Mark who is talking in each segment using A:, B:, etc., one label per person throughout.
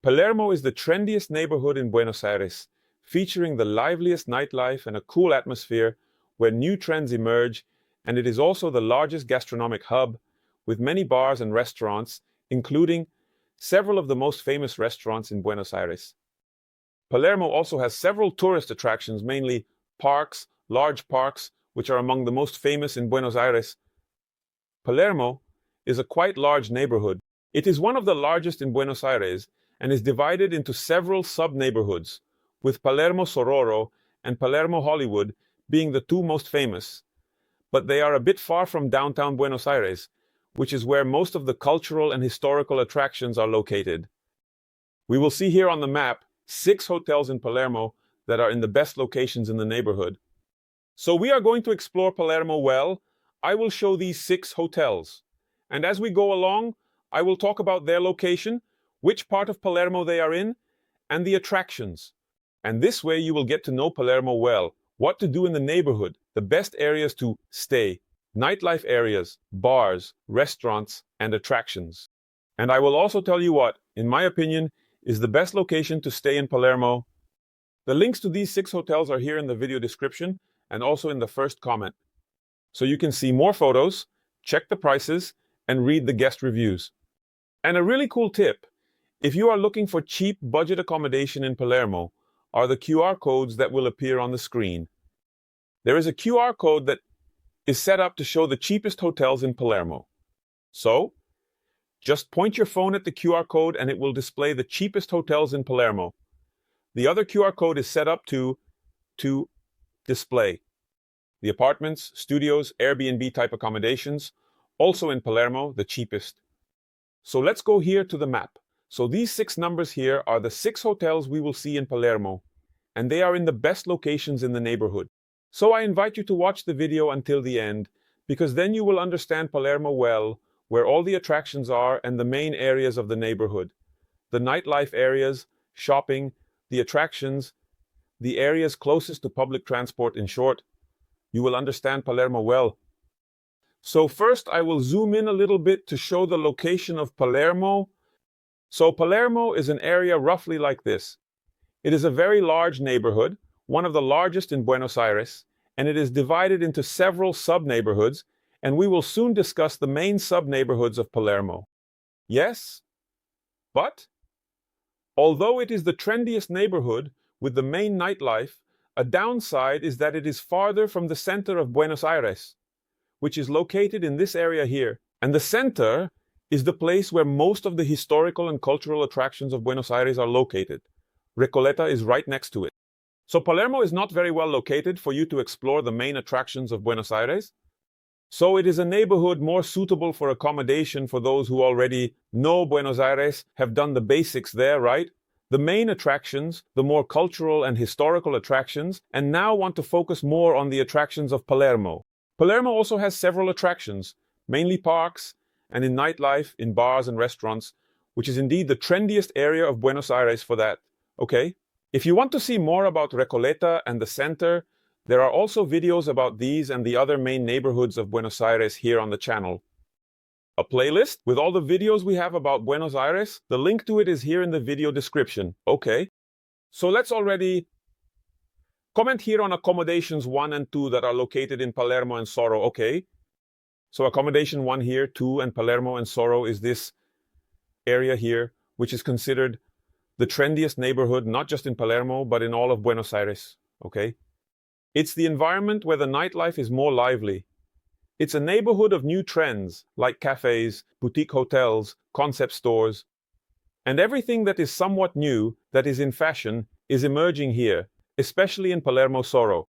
A: Palermo is the trendiest neighborhood in Buenos Aires, featuring the liveliest nightlife and a cool atmosphere where new trends emerge, and it is also the largest gastronomic hub, with many bars and restaurants, including several of the most famous restaurants in Buenos Aires. Palermo also has several tourist attractions, mainly parks, large parks, which are among the most famous in Buenos Aires. Palermo is a quite large neighborhood. It is one of the largest in Buenos Aires and is divided into several sub-neighborhoods, with Palermo Sororo and Palermo Hollywood being the two most famous. But they are a bit far from downtown Buenos Aires, which is where most of the cultural and historical attractions are located. We will see here on the map 6 hotels in Palermo that are in the best locations in the neighborhood. So we are going to explore Palermo well. I will show these 6 hotels. And as we go along, I will talk about their location, which part of Palermo they are in, and the attractions. And this way you will get to know Palermo well, what to do in the neighborhood, the best areas to stay, nightlife areas, bars, restaurants, and attractions. And I will also tell you what, in my opinion, is the best location to stay in Palermo. The links to these 6 hotels are here in the video description and also in the first comment. So you can see more photos, check the prices, and read the guest reviews. And a really cool tip, if you are looking for cheap budget accommodation in Palermo, are the QR codes that will appear on the screen. There is a QR code that is set up to show the cheapest hotels in Palermo. So, just point your phone at the QR code and it will display the cheapest hotels in Palermo. The other QR code is set up to display the apartments, studios, Airbnb type accommodations, also in Palermo, the cheapest. So let's go here to the map. So these 6 numbers here are the 6 hotels we will see in Palermo, and they are in the best locations in the neighborhood. So I invite you to watch the video until the end, because then you will understand Palermo well, where all the attractions are and the main areas of the neighborhood. The nightlife areas, shopping, the attractions, the areas closest to public transport. In short, you will understand Palermo well. So first I will zoom in a little bit to show the location of Palermo. So Palermo is an area roughly like this. It is a very large neighborhood, one of the largest in Buenos Aires, and it is divided into several sub-neighborhoods, and we will soon discuss the main sub-neighborhoods of Palermo. Yes, but although it is the trendiest neighborhood with the main nightlife, a downside is that it is farther from the center of Buenos Aires, which is located in this area here. And the center is the place where most of the historical and cultural attractions of Buenos Aires are located. Recoleta is right next to it. So Palermo is not very well located for you to explore the main attractions of Buenos Aires. So it is a neighborhood more suitable for accommodation for those who already know Buenos Aires, have done the basics there, right? The main attractions, the more cultural and historical attractions, and now want to focus more on the attractions of Palermo. Palermo also has several attractions, mainly parks, and in nightlife, in bars and restaurants, which is indeed the trendiest area of Buenos Aires for that, okay? If you want to see more about Recoleta and the center, there are also videos about these and the other main neighborhoods of Buenos Aires here on the channel. A playlist with all the videos we have about Buenos Aires, the link to it is here in the video description, okay? So let's already comment here on accommodations 1 and 2 that are located in Palermo and Sorro, okay? So accommodation 1 here, 2, and Palermo and Sorro is this area here, which is considered the trendiest neighborhood, not just in Palermo, but in all of Buenos Aires, okay? It's the environment where the nightlife is more lively. It's a neighborhood of new trends, like cafes, boutique hotels, concept stores. And everything that is somewhat new, that is in fashion, is emerging here, especially in Palermo Sorro.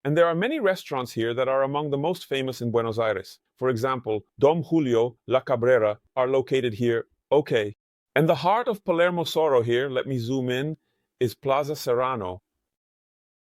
A: And there are many restaurants here that are among the most famous in Buenos Aires. For example, Dom Julio, La Cabrera are located here, okay. And the heart of Palermo Sorro here, let me zoom in, is Plaza Serrano.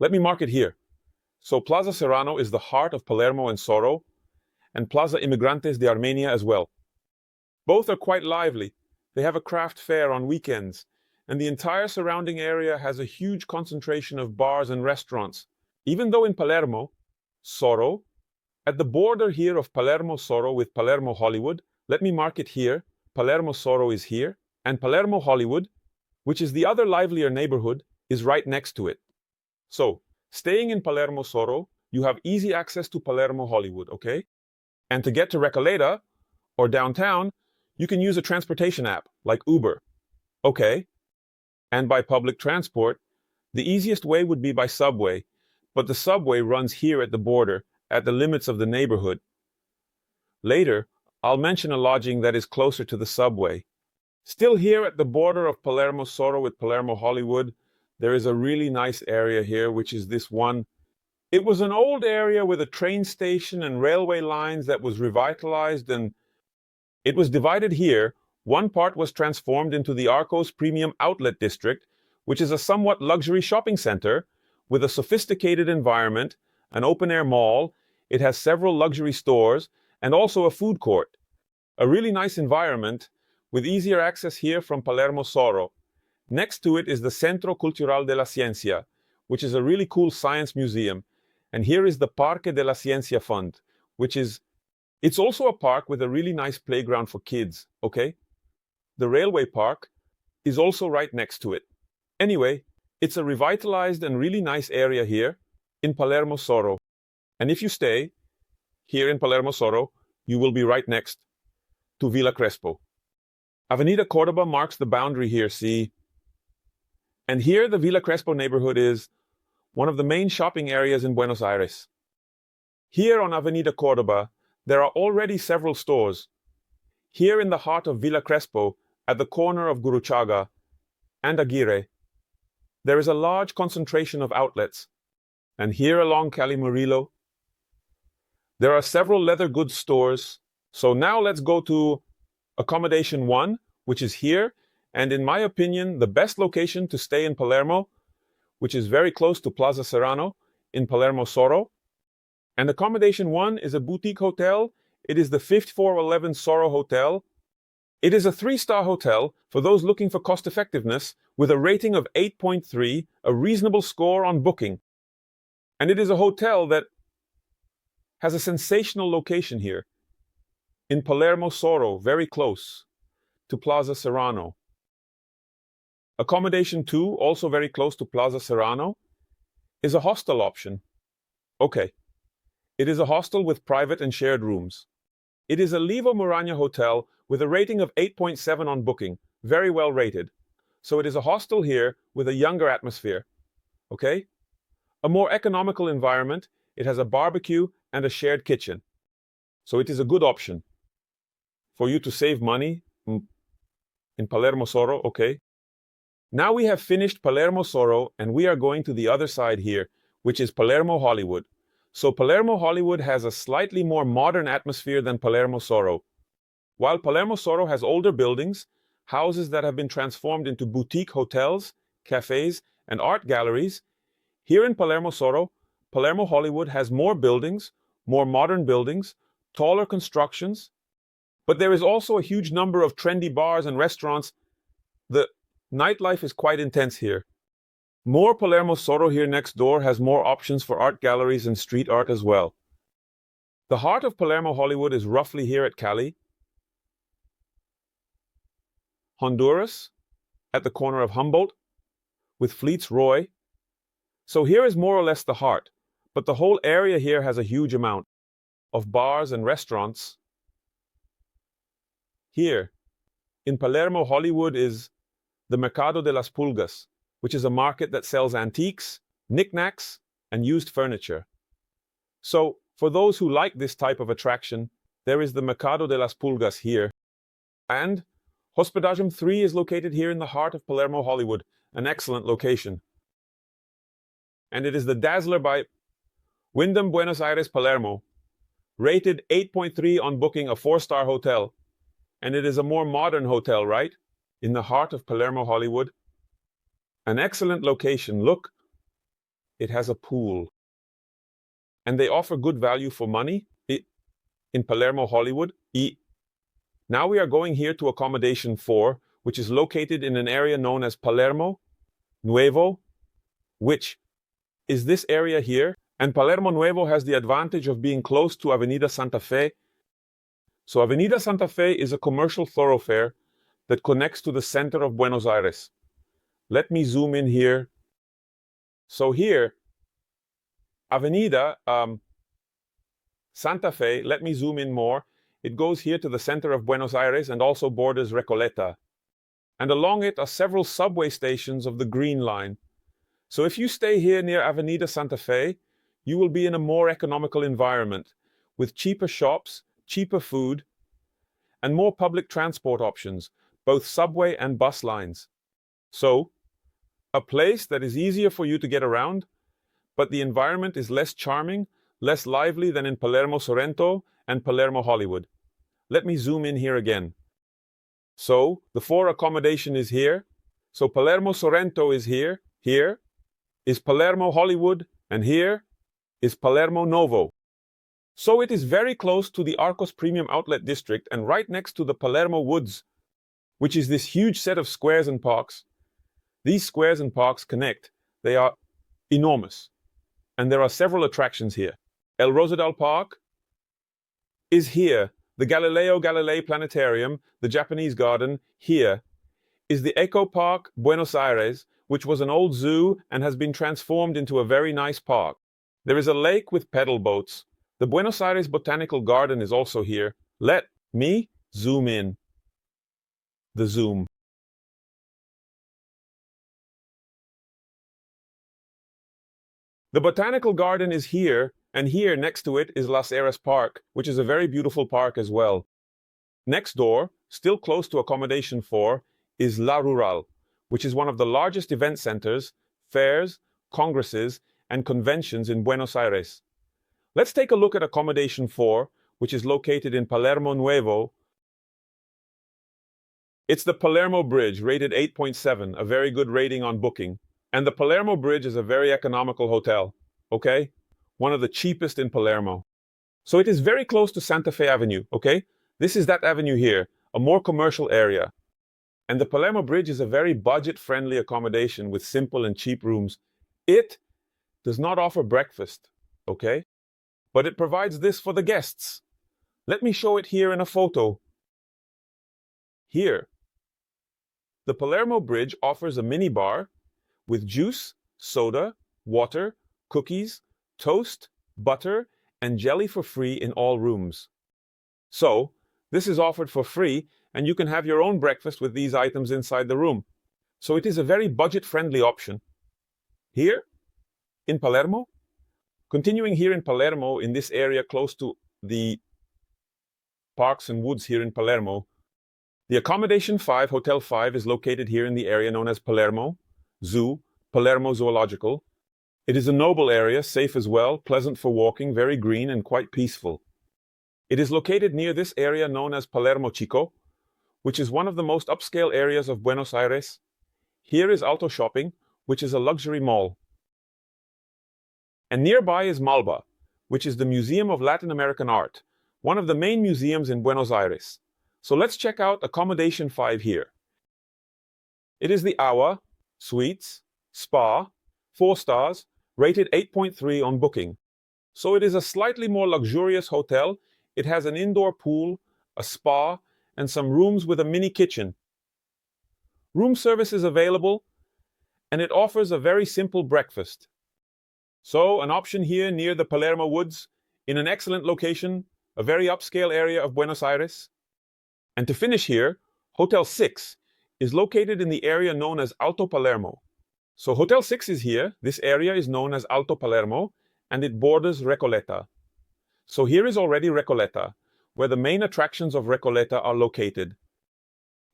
A: Let me mark it here. So Plaza Serrano is the heart of Palermo and Sorro, and Plaza Inmigrantes de Armenia as well. Both are quite lively. They have a craft fair on weekends, and the entire surrounding area has a huge concentration of bars and restaurants. Even though in Palermo, Sorro, at the border here of Palermo Sorro with Palermo Hollywood, let me mark it here, Palermo Sorro is here, and Palermo Hollywood, which is the other livelier neighborhood, is right next to it. So, staying in Palermo SOHO, you have easy access to Palermo Hollywood, okay? And to get to Recoleta, or downtown, you can use a transportation app, like Uber. Okay. And by public transport, the easiest way would be by subway, but the subway runs here at the border, at the limits of the neighborhood. Later, I'll mention a lodging that is closer to the subway. Still here at the border of Palermo SOHO with Palermo Hollywood, there is a really nice area here, which is this one. It was an old area with a train station and railway lines that was revitalized, and it was divided here. One part was transformed into the Arcos Premium Outlet District, which is a somewhat luxury shopping center with a sophisticated environment, an open-air mall. It has several luxury stores and also a food court. A really nice environment with easier access here from Palermo SOHO. Next to it is the Centro Cultural de la Ciencia, which is a really cool science museum. And here is the Parque de la Ciencia Fund, it's also a park with a really nice playground for kids, okay? The railway park is also right next to it. Anyway, it's a revitalized and really nice area here in Palermo SOHO. And if you stay here in Palermo SOHO, you will be right next to Villa Crespo. Avenida Cordoba marks the boundary here, see? And here the Villa Crespo neighborhood is one of the main shopping areas in Buenos Aires. Here on Avenida Cordoba, there are already several stores. Here in the heart of Villa Crespo, at the corner of Gurruchaga and Aguirre, there is a large concentration of outlets. And here along Calle Murillo, there are several leather goods stores. So now let's go to accommodation 1, which is here, and in my opinion, the best location to stay in Palermo, which is very close to Plaza Serrano in Palermo SOHO. And accommodation 1 is a boutique hotel. It is the 5411 SOHO Hotel. It is a 3-star hotel for those looking for cost effectiveness with a rating of 8.3, a reasonable score on Booking. And it is a hotel that has a sensational location here in Palermo SOHO, very close to Plaza Serrano. Accommodation 2, also very close to Plaza Serrano, is a hostel option. Okay. It is a hostel with private and shared rooms. It is a MURAñA hotel with a rating of 8.7 on Booking, very well rated. So it is a hostel here with a younger atmosphere. Okay? A more economical environment. It has a barbecue and a shared kitchen. So it is a good option for you to save money in Palermo SOHO, okay? Now we have finished Palermo SOHO and we are going to the other side here, which is Palermo Hollywood. So Palermo Hollywood has a slightly more modern atmosphere than Palermo SOHO. While Palermo SOHO has older buildings, houses that have been transformed into boutique hotels, cafes, and art galleries, here in Palermo SOHO, Palermo Hollywood has more buildings, more modern buildings, taller constructions, but there is also a huge number of trendy bars and restaurants. The nightlife is quite intense here. More Palermo SOHO here next door has more options for art galleries and street art as well. The heart of Palermo Hollywood is roughly here at Cali, Honduras, at the corner of Humboldt, with Fleets Roy. So here is more or less the heart, but the whole area here has a huge amount of bars and restaurants. Here, in Palermo Hollywood is the Mercado de las Pulgas, which is a market that sells antiques, knickknacks, and used furniture. So, for those who like this type of attraction, there is the Mercado de las Pulgas here. And Hospedajum 3 is located here in the heart of Palermo Hollywood, an excellent location. And it is the DAZZLER by WYNDHAM Buenos Aires Palermo, rated 8.3 on Booking, a 4-star hotel. And it is a more modern hotel, right? In the heart of Palermo Hollywood. An excellent location. Look, it has a pool. And they offer good value for money in Palermo Hollywood. Now we are going here to accommodation 4, which is located in an area known as Palermo Nuevo, which is this area here. And Palermo Nuevo has the advantage of being close to Avenida Santa Fe. So Avenida Santa Fe is a commercial thoroughfare that connects to the center of Buenos Aires. Let me zoom in here. So here, Avenida Santa Fe, let me zoom in more. It goes here to the center of Buenos Aires and also borders Recoleta. And along it are several subway stations of the Green Line. So if you stay here near Avenida Santa Fe, you will be in a more economical environment, with cheaper shops, cheaper food, and more public transport options, both subway and bus lines. So, a place that is easier for you to get around, but the environment is less charming, less lively than in Palermo Sorrento and Palermo Hollywood. Let me zoom in here again. So, the 4 accommodation is here. So Palermo Sorrento is here. Here is Palermo Hollywood, and here is Palermo Novo. So it is very close to the Arcos Premium Outlet District and right next to the Palermo Woods, which is this huge set of squares and parks. These squares and parks connect. They are enormous. And there are several attractions here. El Rosedal Park is here. The Galileo Galilei Planetarium, the Japanese Garden, here is the Eco Park Buenos Aires, which was an old zoo and has been transformed into a very nice park. There is a lake with pedal boats. The Buenos Aires Botanical Garden is also here. Let me zoom in. The zoom. The Botanical Garden is here, and here next to it is Las Heras Park, which is a very beautiful park as well. Next door, still close to accommodation 4, is La Rural, which is one of the largest event centers, fairs, congresses, and conventions in Buenos Aires. Let's take a look at accommodation 4, which is located in Palermo Nuevo. It's the Palermo Bridge, rated 8.7, a very good rating on Booking. And the Palermo Bridge is a very economical hotel, okay? One of the cheapest in Palermo. So it is very close to Santa Fe Avenue, okay? This is that avenue here, a more commercial area. And the Palermo Bridge is a very budget-friendly accommodation with simple and cheap rooms. It does not offer breakfast, okay? But it provides this for the guests. Let me show it here in a photo. Here, the Palermo Bridge offers a minibar with juice, soda, water, cookies, toast, butter, and jelly for free in all rooms. So, this is offered for free, and you can have your own breakfast with these items inside the room. So it is a very budget-friendly option. Here, in Palermo, continuing here in Palermo, in this area close to the parks and woods here in Palermo, the accommodation 5, Hotel 5, is located here in the area known as Palermo Zoo, Palermo Zoological. It is a noble area, safe as well, pleasant for walking, very green and quite peaceful. It is located near this area known as Palermo Chico, which is one of the most upscale areas of Buenos Aires. Here is Alto Shopping, which is a luxury mall. And nearby is Malba, which is the Museum of Latin American Art, one of the main museums in Buenos Aires. So let's check out accommodation 5 here. It is the AWWA Suites, Spa, 4 stars, rated 8.3 on Booking. So it is a slightly more luxurious hotel. It has an indoor pool, a spa, and some rooms with a mini kitchen. Room service is available, and it offers a very simple breakfast. So an option here near the Palermo Woods, in an excellent location, a very upscale area of Buenos Aires. And to finish here, Hotel 6 is located in the area known as Alto Palermo. So Hotel 6 is here. This area is known as Alto Palermo, and it borders Recoleta. So here is already Recoleta, where the main attractions of Recoleta are located.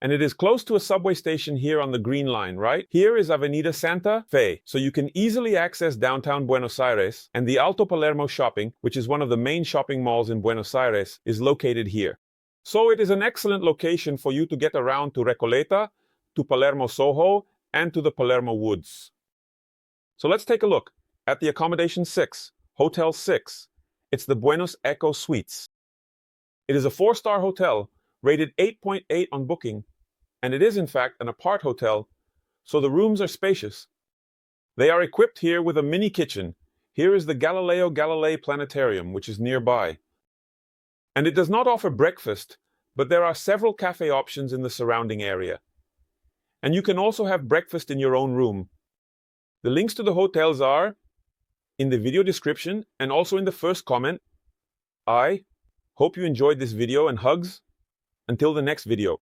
A: And it is close to a subway station here on the Green Line, right? Here is Avenida Santa Fe, so you can easily access downtown Buenos Aires, and the Alto Palermo Shopping, which is one of the main shopping malls in Buenos Aires, is located here. So it is an excellent location for you to get around to Recoleta, to Palermo SOHO, and to the Palermo Woods. So let's take a look at the accommodation 6, Hotel 6. It's the Buenos Eco Suites. It is a 4-star hotel, rated 8.8 on Booking, and it is in fact an apart hotel, so the rooms are spacious. They are equipped here with a mini kitchen. Here is the Galileo Galilei Planetarium, which is nearby. And it does not offer breakfast, but there are several cafe options in the surrounding area. And you can also have breakfast in your own room. The links to the hotels are in the video description and also in the first comment. I hope you enjoyed this video and hugs. Until the next video.